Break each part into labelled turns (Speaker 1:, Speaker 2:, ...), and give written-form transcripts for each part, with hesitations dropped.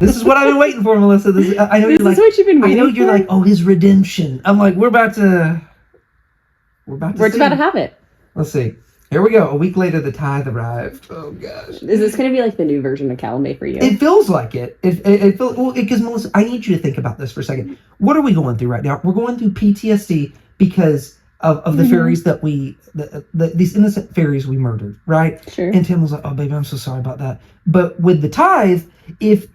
Speaker 1: This is what I've been waiting for, Melissa. I know
Speaker 2: this is what you've been waiting for.
Speaker 1: I know you're like, oh, his redemption. I'm like, we're about to
Speaker 2: have it.
Speaker 1: Let's see. Here we go. A week later, the tithe arrived. Oh, gosh.
Speaker 2: Is this going to be like the new version of Calumet for you?
Speaker 1: It feels like it. It feels, well, because, Melissa, I need you to think about this for a second. What are we going through right now? We're going through PTSD because of the fairies that these innocent fairies we murdered, right?
Speaker 2: Sure.
Speaker 1: And Tim was like, oh, baby, I'm so sorry about that. But with the tithe, if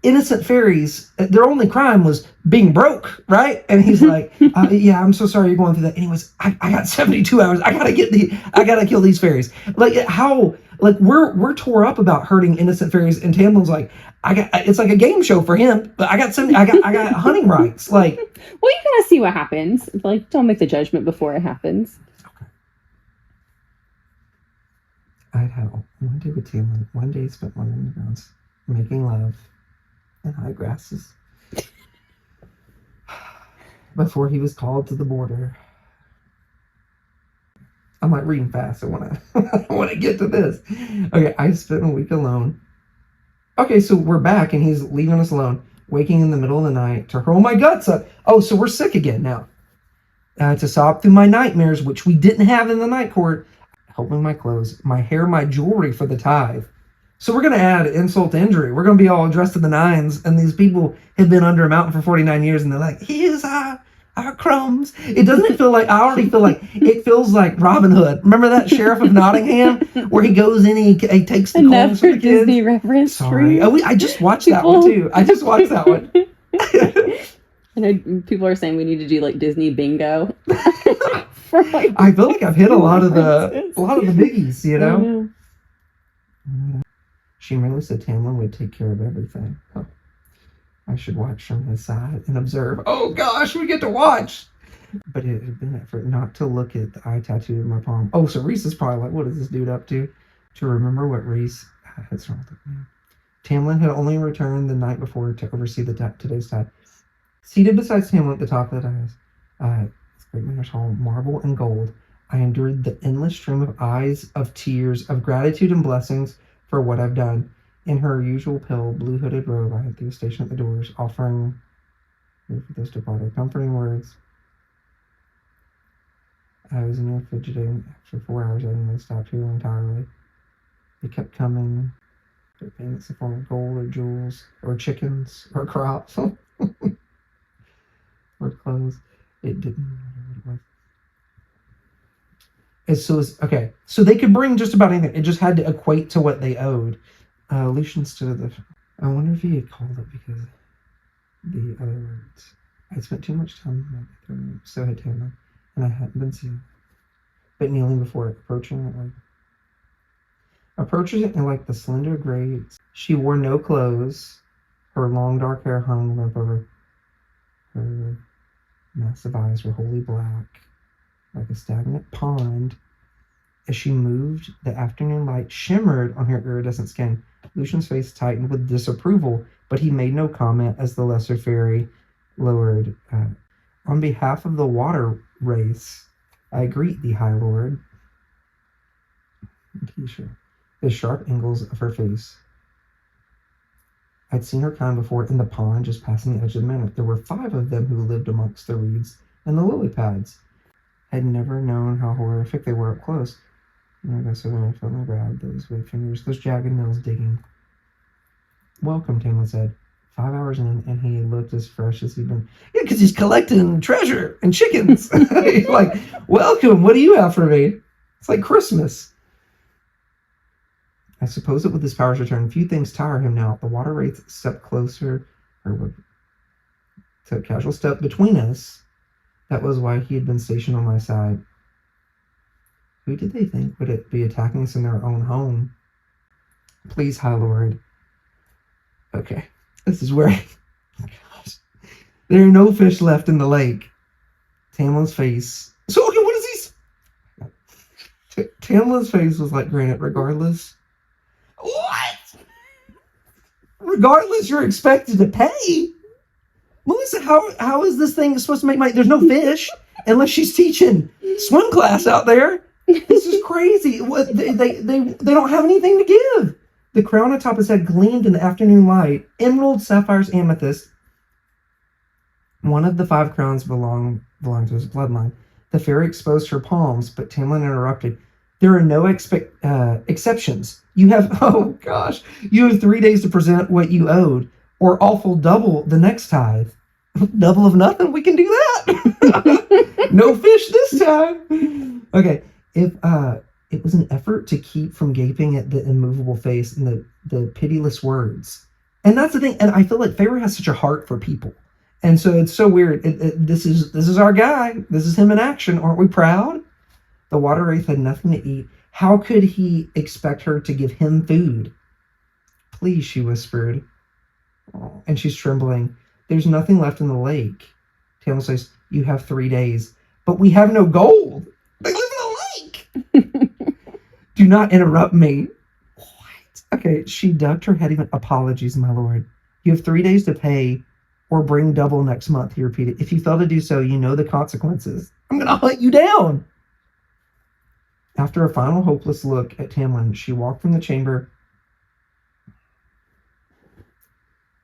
Speaker 1: innocent fairies, their only crime was being broke, right? And he's like, yeah, I'm so sorry you're going through that. Anyways, I got 72 hours. I gotta kill these fairies. We're tore up about hurting innocent fairies, and Tamlin's like, it's like a game show for him, but I got hunting rights. Like,
Speaker 2: well, you gotta see what happens. Like, don't make the judgment before it happens.
Speaker 1: Okay. I'd had one day with Tamlin. One day spent wandering the grounds, making love in high grasses. Before he was called to the border. I'm like reading fast. I want to get to this. Okay, I spent a week alone. Okay, so we're back, and he's leaving us alone, waking in the middle of the night to hurl my guts up. Oh, so we're sick again now. To sob through my nightmares, which we didn't have in the night court, helping my clothes, my hair, my jewelry for the tithe. So we're going to add insult to injury. We're going to be all dressed to the nines, and these people have been under a mountain for 49 years, and they're like, here's our crumbs. It feel like it feels like Robin Hood. Remember that Sheriff of Nottingham where he goes in and he takes the coins from the kids?
Speaker 2: Disney reference.
Speaker 1: Sorry. I just watched that one too. I
Speaker 2: know people are saying we need to do like Disney bingo.
Speaker 1: I feel like I've hit a lot of the biggies, you know? She merely said Tamlin would take care of everything. Oh. I should watch from his side and observe. Oh gosh, we get to watch. But it had been an effort not to look at the eye tattoo in my palm. Oh, so Reese is probably like, what is this dude up to? To remember what Reese had wrong with me. Tamlin had only returned the night before to oversee today's tithe. Seated beside Tamlin at the top of the dais, this great manor's hall, marble and gold, I endured the endless stream of eyes, of tears, of gratitude and blessings for what I've done. In her usual pale blue hooded robe, I had the station at the doors, offering for those departed comforting words. I was in here fidgeting. After 4 hours, I didn't stop feeling entirely. They kept coming. Their payments in the form of gold or jewels or chickens or crops or clothes. It didn't matter what it was. Okay, so they could bring just about anything. It just had to equate to what they owed. Lucian stood at the... I wonder if he had called it because the other words. I spent too much time in my so had Tamlin, and I hadn't been seen. But kneeling before it, approaching it like the slender grades. She wore no clothes. Her long dark hair hung limp over. Her massive eyes were wholly black, like a stagnant pond. As she moved, the afternoon light shimmered on her iridescent skin. Lucian's face tightened with disapproval, but he made no comment as the lesser fairy lowered. On behalf of the water race, I greet thee, High Lord. The sharp angles of her face. I'd seen her kind before in the pond just passing the edge of the manor. There were 5 of them who lived amongst the reeds and the lily pads. I'd never known how horrific they were up close. And I guess when I finally grabbed those big fingers, those jagged nails digging. Welcome, Tamlin said. 5 hours in, and he looked as fresh as he'd been. Yeah, because he's collecting treasure and chickens. Like, welcome, what do you have for me? It's like Christmas. I suppose that with his powers return, few things tire him now. The water wraith stepped closer, or took a casual step between us. That was why he had been stationed on my side. Who did they think would be attacking us in their own home? Please, High Lord. Okay, this is where... Gosh. There are no fish left in the lake. Tamlin's face... So, okay, what is he... Tamlin's face was like granite, regardless. What? Regardless, you're expected to pay? Melissa, how is this thing supposed to make money? There's no fish unless she's teaching swim class out there. This is crazy. What they don't have anything to give. The crown atop his head gleamed in the afternoon light. Emerald, sapphires, amethyst. One of the 5 crowns belonged to his bloodline. The fairy exposed her palms, but Tamlin interrupted. There are no exceptions. You have, oh gosh, you have 3 days to present what you owed, or awful double the next tithe. Double of nothing, we can do that. No fish this time. Okay, if it was an effort to keep from gaping at the immovable face and the pitiless words. And that's the thing, and I feel like Feyre has such a heart for people. And so it's so weird. This is our guy. This is him in action. Aren't we proud? The water wraith had nothing to eat. How could he expect her to give him food? Please, she whispered. Oh, and she's trembling. There's nothing left in the lake. Tamlin says, you have 3 days. But we have no gold. They live in the lake. Do not interrupt me. What? Okay, she ducked her head even. Apologies, my lord. You have 3 days to pay or bring double next month, he repeated. If you fail to do so, you know the consequences. I'm going to hunt you down. After a final hopeless look at Tamlin, she walked from the chamber.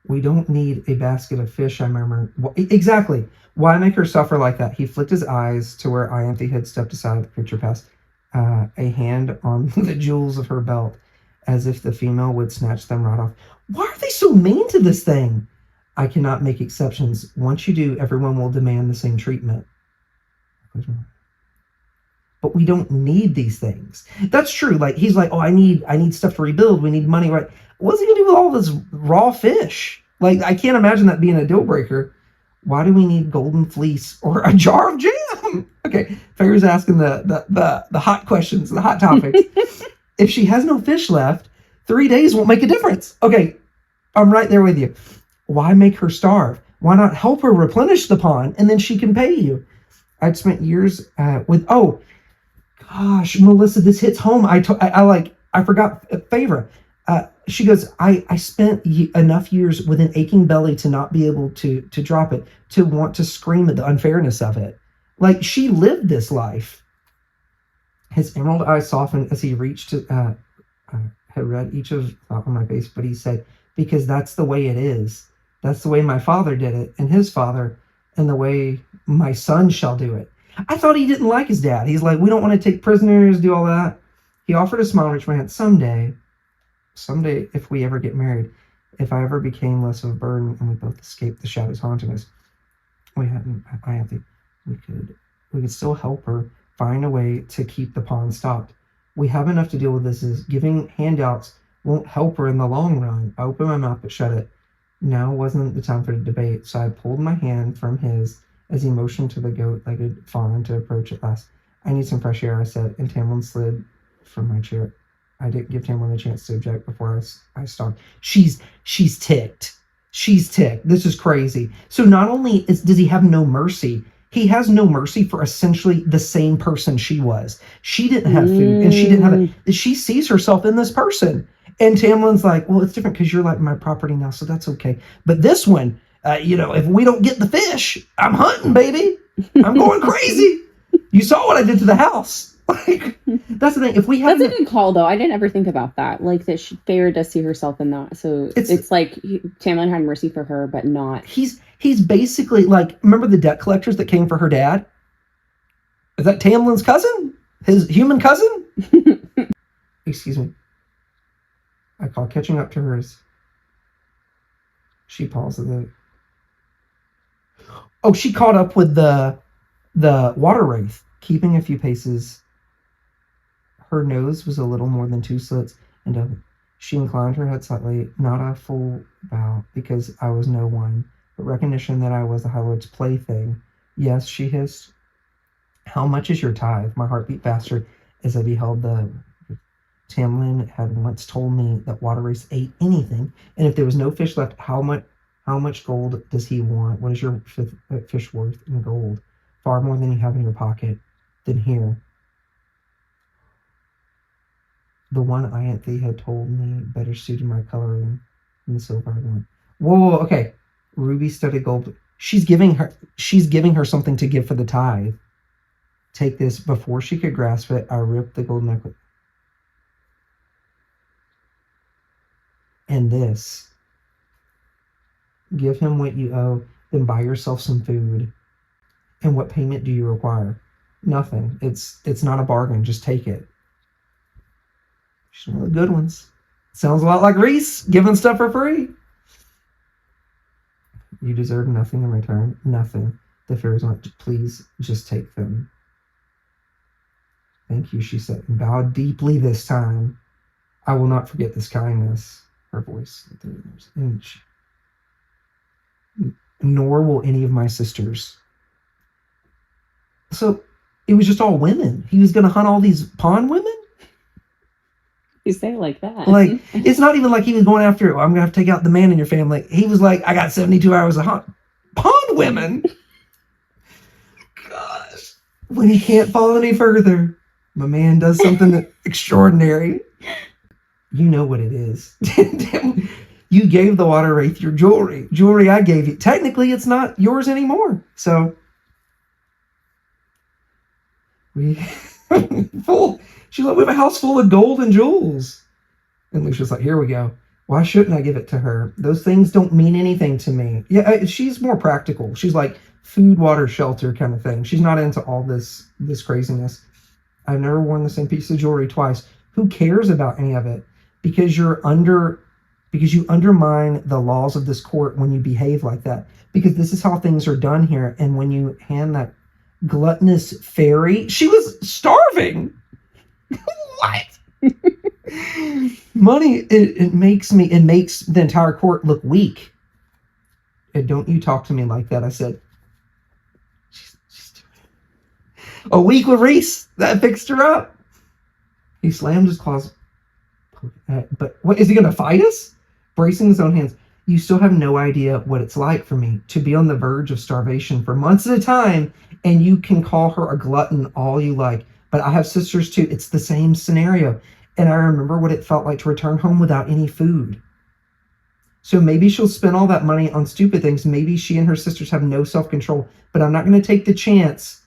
Speaker 1: We don't need a basket of fish, I murmured. Exactly. Why make her suffer like that? He flicked his eyes to where Ianthe had stepped aside of the creature past, a hand on the jewels of her belt, as if the female would snatch them right off. Why are they so mean to this thing? I cannot make exceptions. Once you do, everyone will demand the same treatment. But we don't need these things. That's true. Like, he's like, oh, I need stuff to rebuild. We need money, right? What's he gonna do with all this raw fish? Like, I can't imagine that being a deal breaker. Why do we need golden fleece or a jar of jam? Okay, Feyre's asking the hot questions, the hot topics. If she has no fish left, 3 days won't make a difference. Okay, I'm right there with you. Why make her starve? Why not help her replenish the pond and then she can pay you? I'd spent years with, oh, gosh, Melissa, this hits home. I forgot Feyre. She goes, I spent enough years with an aching belly to not be able to drop it, to want to scream at the unfairness of it. Like, she lived this life. His emerald eyes softened as he reached to, had read each of thought on my face, but he said, because that's the way it is. That's the way my father did it, and his father, and the way my son shall do it. I thought he didn't like his dad. He's like, we don't want to take prisoners, do all that. He offered a smile and reached my hand. Someday, if we ever get married, if I ever became less of a burden and we both escaped the shadows haunting us, we could still help her find a way to keep the pond stocked. We have enough to deal with this. Is giving handouts won't help her in the long run. I opened my mouth but shut it. Now wasn't the time for the debate, so I pulled my hand from his as he motioned to the goat-legged fawn to approach at last. I need some fresh air, I said, and Tamlin slid from my chair. I didn't give Tamlin a chance to object before I stopped. She's ticked. She's ticked. This is crazy. So not only does he have no mercy, he has no mercy for essentially the same person she was. She didn't have food, and she didn't have it. She sees herself in this person. And Tamlin's like, well, it's different because you're like my property now, so that's okay. But this one, if we don't get the fish, I'm hunting, baby. I'm going crazy. You saw what I did to the house. Like, that's the thing. If we have
Speaker 2: that's a good call, though. I didn't ever think about that. Like, that Feyre does see herself in that. So it's like Tamlin had mercy for her, but not.
Speaker 1: He's basically like, remember the debt collectors that came for her dad? Is that Tamlin's cousin? His human cousin? Excuse me. I call catching up to hers. She paused at the... Oh, she caught up with the water wraith, keeping a few paces. Her nose was a little more than 2 slits, and she inclined her head slightly, not a full bow, because I was no one, but recognition that I was the High Lord's plaything. Yes, she hissed. How much is your tithe? My heart beat faster as I beheld the... Tamlin had once told me that water wraiths ate anything, and if there was no fish left, how much gold does he want? What is your fish worth in gold? Far more than you have in your pocket. Then here. The one Ianthe had told me better suited my coloring than the silver one. Whoa, okay. Ruby-studded gold. She's giving her something to give for the tithe. Take this. Before she could grasp it, I ripped the gold necklace. and this. Give him what you owe, then buy yourself some food. And what payment do you require? Nothing. It's not a bargain. Just take it. She's one of the good ones. Sounds a lot like Reese giving stuff for free. You deserve nothing in return. Nothing. The fairies went, please just take them. Thank you, she said, and bowed deeply this time. I will not forget this kindness. Her voice. Nor will any of my sisters. So it was just all women. He was going to hunt all these pawn women?
Speaker 2: You say it like that.
Speaker 1: Like, it's not even like he was going after, I'm going to have to take out the man in your family. He was like, I got 72 hours of hunt. Pawn women? Gosh. When he can't fall any further, my man does something extraordinary. You know what it is. You gave the water wraith your jewelry. Jewelry I gave you. Technically, it's not yours anymore. So, we she's like, we have a house full of gold and jewels. And Lucia's like, here we go. Why shouldn't I give it to her? Those things don't mean anything to me. Yeah, she's more practical. She's like food, water, shelter kind of thing. She's not into all this craziness. I've never worn the same piece of jewelry twice. Who cares about any of it? Because you undermine the laws of this court when you behave like that. Because this is how things are done here. And when you hand that gluttonous fairy, she was starving. What? Money, it makes the entire court look weak. And don't you talk to me like that. I said, she's doing it. A week with Reese, that fixed her up. He slammed his claws. But what, is he going to fight us? Bracing his own hands. You still have no idea what it's like for me to be on the verge of starvation for months at a time, and you can call her a glutton all you like. But I have sisters too. It's the same scenario. And I remember what it felt like to return home without any food. So maybe she'll spend all that money on stupid things. Maybe she and her sisters have no self-control. But I'm not going to take the chance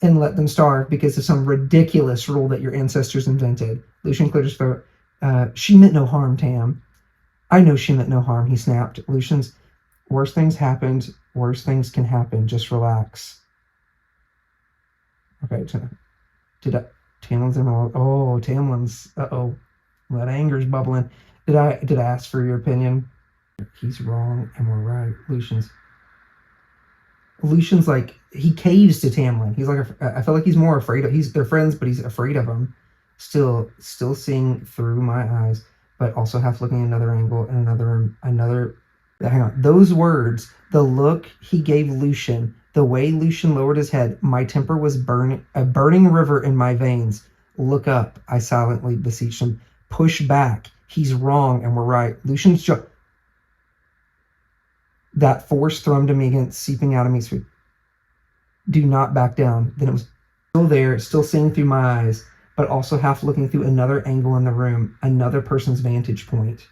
Speaker 1: and let them starve because of some ridiculous rule that your ancestors invented. Lucian cleared his throat. She meant no harm, Tam. I know she meant no harm, he snapped. Lucian's, worse things happened. Worse things can happen. Just relax. Okay, Tamlin's in my... Oh, Tamlin's... Uh-oh. That anger's bubbling. Did I ask for your opinion? He's wrong and we're right. Lucian's like... He caves to Tamlin. He's like... I feel like he's more afraid of... They're friends, but he's afraid of him. Still seeing through my eyes, but also half looking at another angle and another... Hang on. Those words, the look he gave Lucian, the way Lucian lowered his head, my temper was a burning river in my veins. Look up, I silently beseeched him. Push back. He's wrong and we're right. Lucian's jaw... That force thrummed to me again, seeping out of me. Do not back down. Then it was still there, still seeing through my eyes, but also half looking through another angle in the room, another person's vantage point.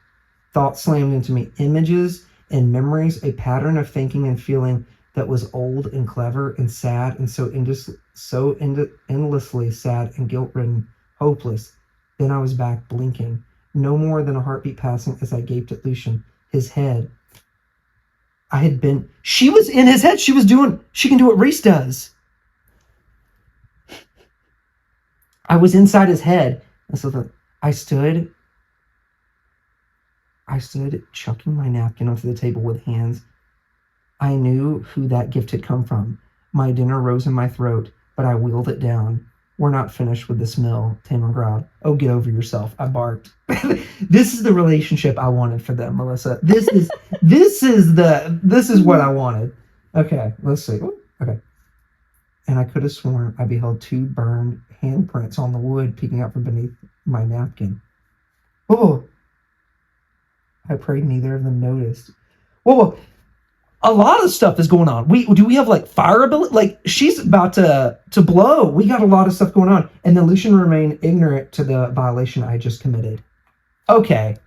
Speaker 1: Thoughts slammed into me. Images and memories, a pattern of thinking and feeling that was old and clever and sad and so endlessly sad and guilt-ridden, hopeless. Then I was back, blinking. No more than a heartbeat passing as I gaped at Lucian. His head. She was in his head. She can do what Reese does. I was inside his head. And so I stood chucking my napkin onto the table with hands. I knew who that gift had come from. My dinner rose in my throat, but I wheeled it down. We're not finished with this meal, Tamlin growled. Oh, get over yourself, I barked. This is the relationship I wanted for them, Melissa. This is what I wanted. Okay, let's see. Okay. And I could have sworn I beheld two burned handprints on the wood peeking out from beneath my napkin. Oh! I prayed neither of them noticed. Whoa! A lot of stuff is going on. Do we have like fire ability? Like she's about to blow. We got a lot of stuff going on. And then Lucian remained ignorant to the violation I just committed. Okay.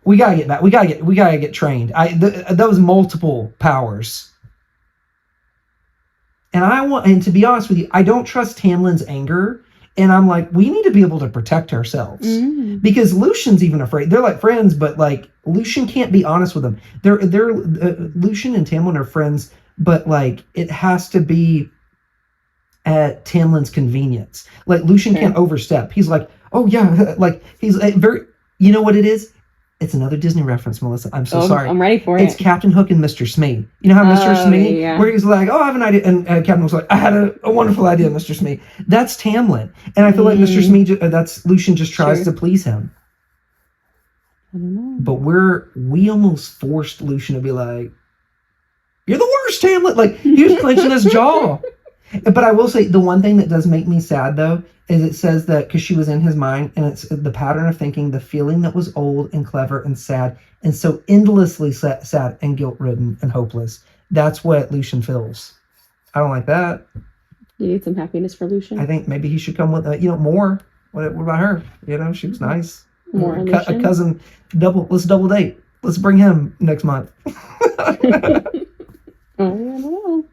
Speaker 1: We gotta get back. We gotta get trained. That was multiple powers. And to be honest with you, I don't trust Tamlin's anger And I'm like, we need to be able to protect ourselves. Because Lucian's even afraid. They're like friends, but like Lucian can't be honest with them. They're Lucian and Tamlin are friends, but like it has to be at Tamlin's convenience. Like Lucian can't overstep. He's like, oh yeah, like he's very. You know what it is? It's another Disney reference, Melissa. I'm so sorry.
Speaker 2: I'm ready for it.
Speaker 1: It's Captain Hook and Mr. Smee. You know how Mr. Smee, where he's like, oh, I have an idea. And Captain Hook's like, I had a wonderful idea, Mr. Smee. That's Tamlin. And I feel like Mr. Smee, that's Lucian just tries to please him.
Speaker 2: I don't know.
Speaker 1: But we almost forced Lucian to be like, you're the worst, Tamlin. Like, he was clenching his jaw. But I will say, the one thing that does make me sad, though, is it says that because she was in his mind, and it's the pattern of thinking, the feeling that was old and clever and sad, and so endlessly sad and guilt-ridden and hopeless. That's what Lucian feels. I don't like that.
Speaker 2: You need some happiness for Lucian?
Speaker 1: I think maybe he should come with, more. What about her? She was nice.
Speaker 2: More
Speaker 1: a cousin, let's double date. Let's bring him next month.
Speaker 2: I don't know.